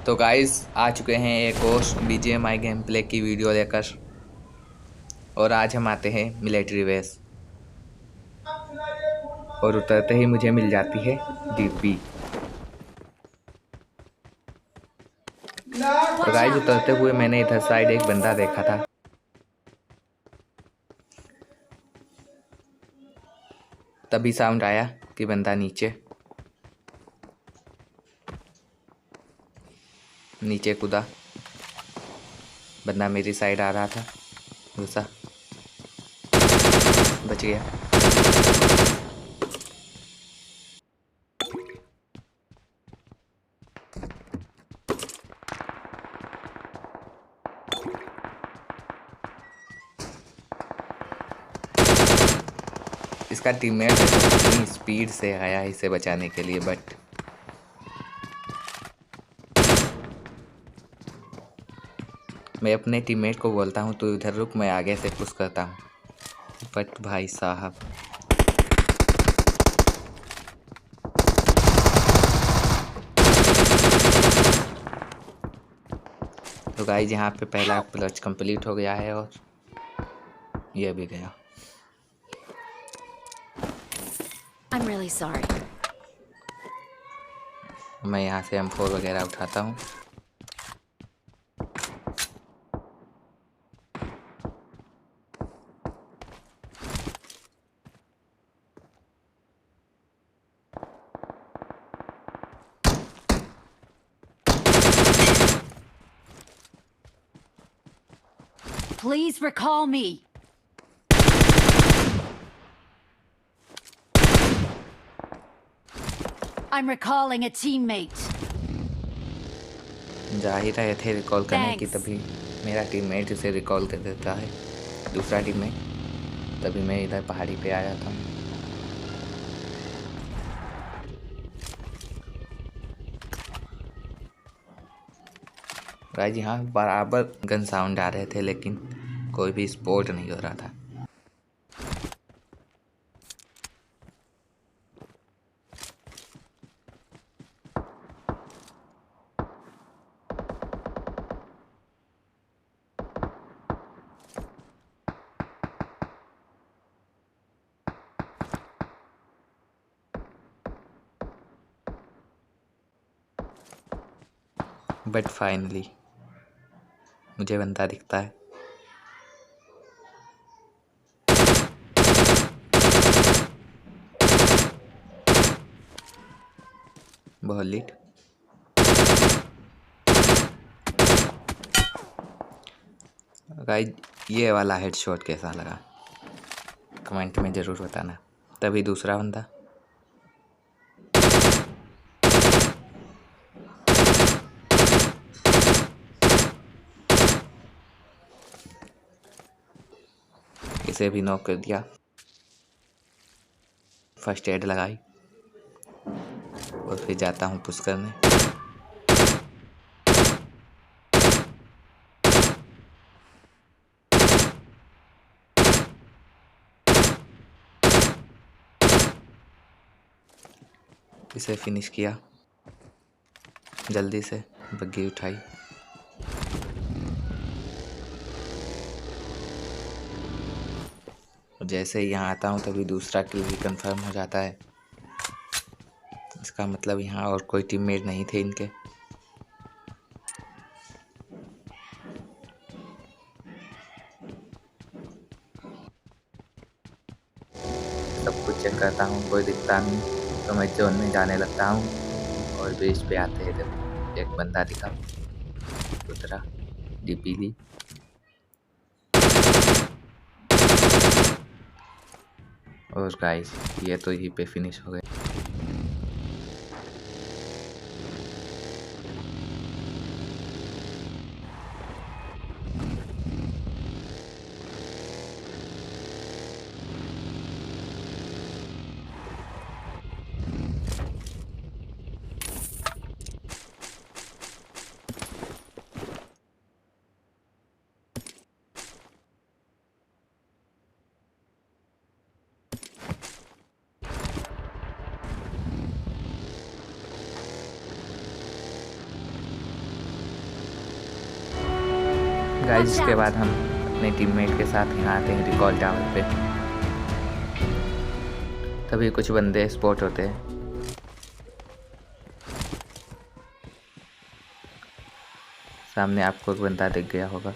तो गाइस आ चुके हैं एक और BGMI गेम प्ले की वीडियो लेकर। और आज हम आते हैं मिलिट्री बेस और उतरते ही मुझे मिल जाती है DP। तो गाइस उतरते हुए मैंने इधर साइड एक बंदा देखा था, तभी साउंड आया कि बंदा नीचे कूदा। बंदा मेरी साइड आ रहा था, घुसा, बच गया। इसका टीममेट इतनी स्पीड से आया इसे बचाने के लिए, बट मैं अपने टीममेट को बोलता हूँ तू इधर रुक, मैं आगे से पुश करता हूँ, बट भाई साहब तो गाइस यहाँ पे पहला क्लच कंप्लीट हो गया है और ये भी गया। I'm really sorry. मैं यहाँ से M4 वगैरह उठाता हूँ। Please recall me. I'm recalling a teammate. जा ही रहे थे रिकॉल करने की, Thanks. तभी मेरा टीममेट इसे रिकॉल कर देता है, दूसरा टीममेट। तभी मैं इधर पहाड़ी पे आ जाता हूँ। गाइस यहाँ बराबर गन साउंड आ रहे थे, लेकिन कोई भी स्पॉट नहीं हो रहा था। बट फाइनली मुझे बंदा दिखता है। बहुत लीट। गाइस ये वाला हेडशॉट कैसा लगा कमेंट में ज़रूर बताना। तभी दूसरा बंदा, इसे भी नॉक कर दिया। फर्स्ट एड लगाई और फिर जाता हूँ पुश करने। इसे फिनिश किया, जल्दी से बग्गी उठाई। और जैसे ही यहाँ आता हूँ तभी दूसरा किल भी कंफर्म हो जाता है। इसका मतलब यहाँ और कोई टीममेट नहीं थे इनके। सब कुछ चेक करता हूँ, कोई दिखता नहीं तो मैं जोन में जाने लगता हूँ। और बेस पे आते हैं जब एक बंदा दिखा, उतरा, DP ली। और गाइस ये तो यहीं पे फिनिश हो गए। गाइस Watch इसके out! बाद हम अपने टीममेट के साथ यहाँ आते हैं रिकॉल टावर पे। तभी कुछ बंदे स्पॉट होते हैं। सामने आपको एक बंदा दिख गया होगा।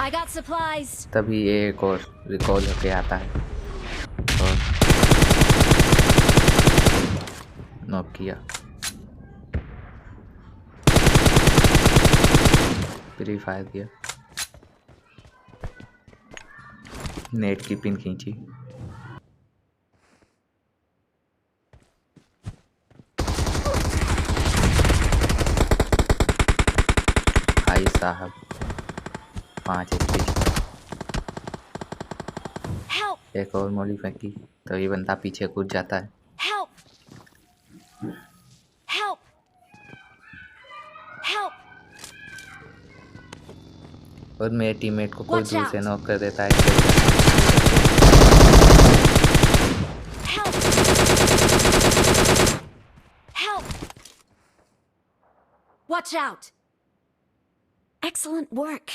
I got supplies. तभी ये एक और रिकॉल होके आता है और नॉक किया। फ्री फायर किया, नेट की पिन खींची। भाई साहब 5 HP। Help! एक और मोली फेंकी तो ये बंदा पीछे कूद जाता है। Help! Help! Help! और मेरे टीममेट को कोई Watch दूर से out! नॉक कर देता है। Help! Help! Watch out! Excellent work.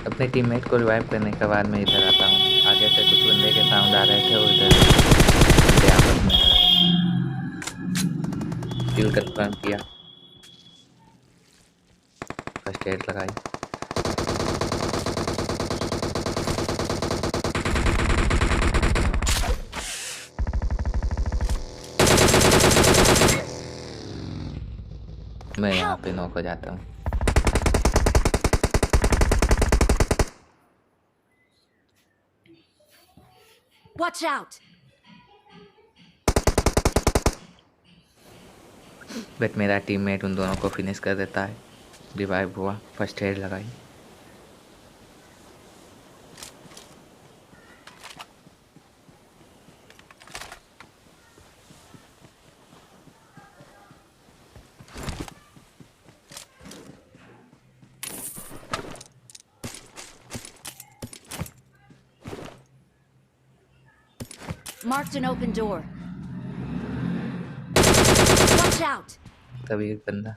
अपने टीममेट को रिवाइव करने के बाद मैं इधर आता हूँ। आगे से कुछ बंदे के साउंड आ रहे थे और इधर बंदे आपस में लड़ रहे थे। किल कंफर्म किया, फर्स्ट एड लगाई। मैं यहाँ पे नॉक हो जाता हूँ। Watch out! बट मेरा टीममेट उन दोनों को फिनिश कर देता है। रिवाइव हुआ, फर्स्ट एड लगाई। Marked an open door. Watch out! तभी एक बंदा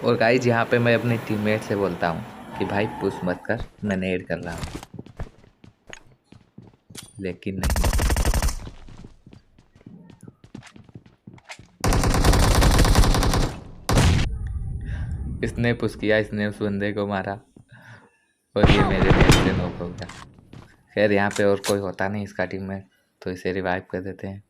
और गाइस यहाँ पे मैं अपने टीममेट से बोलता हूँ कि भाई पुश मत कर, मैं नेड कर रहा हूँ, लेकिन नहीं। इसने पुश किया, इसने उस बंदे को मारा और ये मेरे नेट से नॉक हो गया। खैर यहाँ पे और कोई होता नहीं इसका टीममेट, तो इसे रिवाइव कर देते हैं।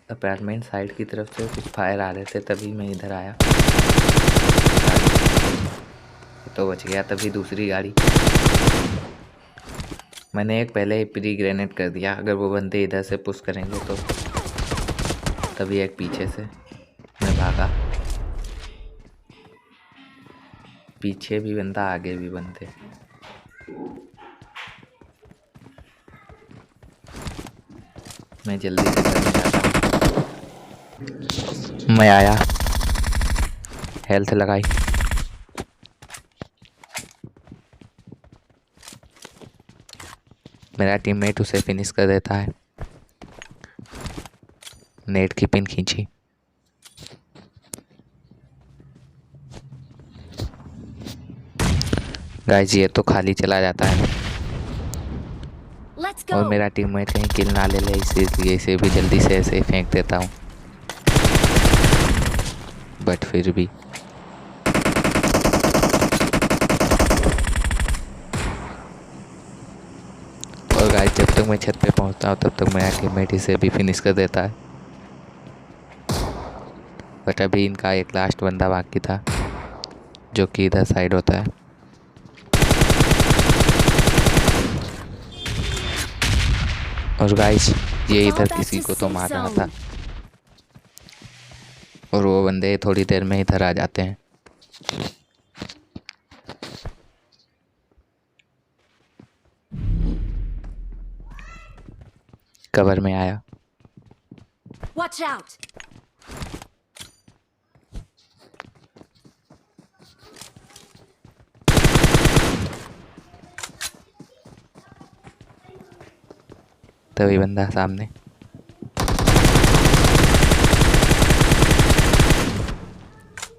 अपार्टमेंट साइड की तरफ से कुछ फायर आ रहे थे, तभी मैं इधर आया तो बच गया। तभी दूसरी गाड़ी मैंने एक पहले ही प्री ग्रेनेड कर दिया, अगर वो बंदे इधर से पुश करेंगे तो। तभी एक पीछे से मैं भागा, पीछे भी बंदा आगे भी बंदे। मैं जल्दी से करने जाता हूँ। मैं आया, हेल्थ लगाई, मेरा टीममेट उसे फिनिश कर देता है। नेट की पिन खींची, गाइस ये तो खाली चला जाता है Let's और go! मेरा टीममेट कहीं किल ना ले ले, इसलिए इसे भी जल्दी से ऐसे फेंक देता हूँ। बट फिर भी और गाइस जब तक मैं छत पे पहुँचता हूँ तब तक मेरा टीममेट इसे भी फिनिश कर देता है। बट अभी इनका एक लास्ट बंदा बाकी था जो कि इधर साइड होता है। और गाइस ये इधर किसी को तो मार रहा था, और वो बंदे थोड़ी देर में इधर आ जाते हैं। कवर में आया। Watch out! तभी बंदा सामने।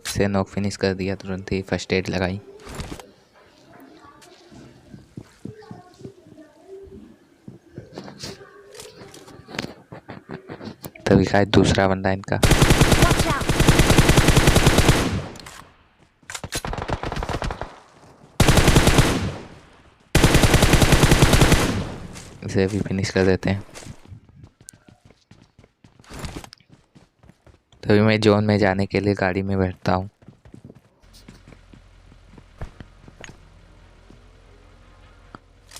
से नॉक फिनिश कर दिया, तुरंत ही फर्स्ट एड लगाई। तभी शायद दूसरा बंदा इनका। Watch out! इसे भी फिनिश कर देते हैं। तभी मैं जोन में जाने के लिए गाड़ी में बैठता हूँ।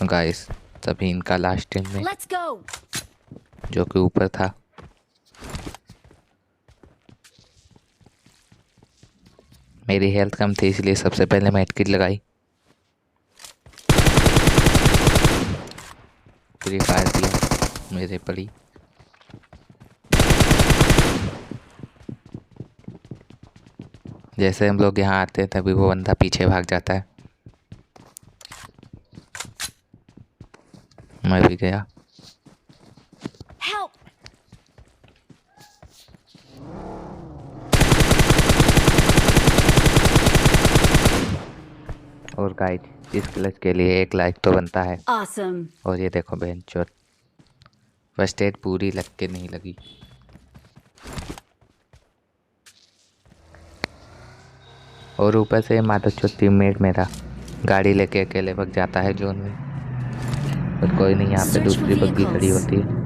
गाइस, तभी इनका लास्ट टीम में Let's go! जो कि ऊपर था, मेरी हेल्थ कम थी इसलिए सबसे पहले मैं किट लगाई। फ्री फायर दिया, मेरे पड़ी। जैसे हम लोग यहाँ आते हैं तभी वो बंदा पीछे भाग जाता है। मैं भी गया। Help! और गाइस, इस क्लच के लिए 1 लाइक तो बनता है। Awesome! और ये देखो बेंचोर, फर्स्ट एड पूरी लग के नहीं लगी। और ऊपर से माधवचोद टीममेट मेरा गाड़ी लेके अकेले भाग जाता है जोन में। और कोई नहीं, यहाँ पे Search for दूसरी बग्गी खड़ी vehicles. होती है।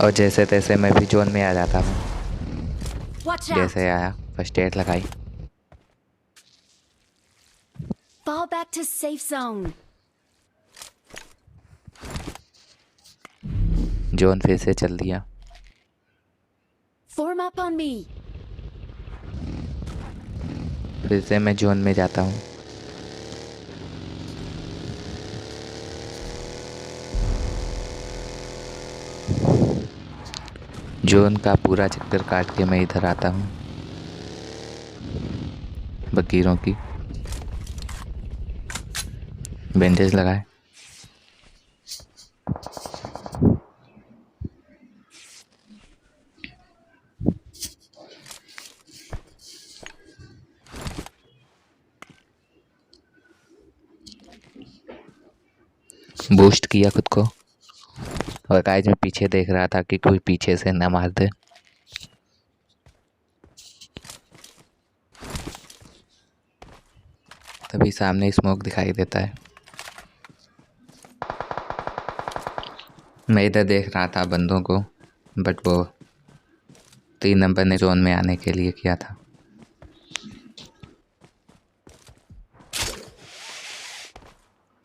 और जैसे तैसे मैं भी जोन में आ जाता हूँ। Watch out! जैसे आया फर्स्ट एड लगाई। Fall back to safe zone. Zone फिर से चल दिया। Form up on me. फिर से मैं जोन में जाता हूँ। जोन का पूरा चक्कर काट के मैं इधर आता हूँ बकीरों की। बैंडेज लगाए। बूस्ट किया खुद को। और गाइस, मैं पीछे देख रहा था कि कोई पीछे से न मार दे। तभी सामने स्मोक दिखाई देता है। मैं इधर देख रहा था बंदों को, बट वो 3 नंबर ने जोन में आने के लिए किया था।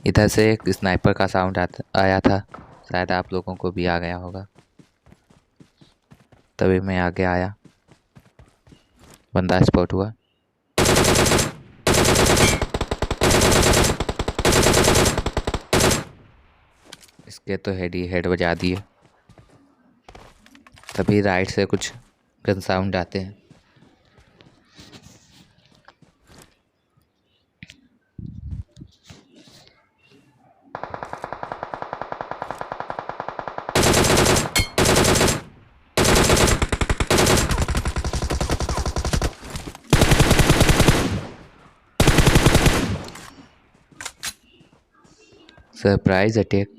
इधर से एक स्नाइपर का साउंड आया था, शायद आप लोगों को भी आ गया होगा। तभी मैं आगे आया, बंदा स्पॉट हुआ। इसके तो हेड ही हेड बजा दिए। तभी राइट से कुछ गन साउंड आते हैं। Surprise attack.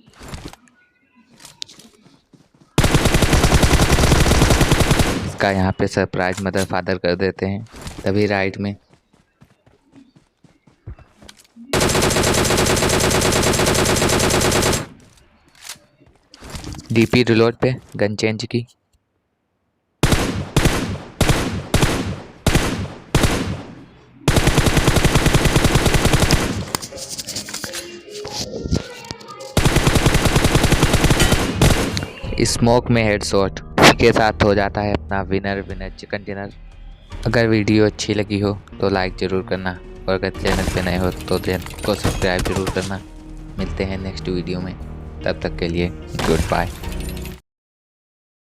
इसका यहाँ पे सरप्राइज मदर फादर कर देते हैं। तभी राइट में डीपी रिलोड पे गन चेंज की। स्मोक में हेडशॉट के साथ हो जाता है अपना विनर चिकन डिनर। अगर वीडियो अच्छी लगी हो तो लाइक ज़रूर करना, और अगर चैनल पे नए हो तो चैनल को सब्सक्राइब ज़रूर करना। मिलते हैं नेक्स्ट वीडियो में, तब तक के लिए गुड बाय।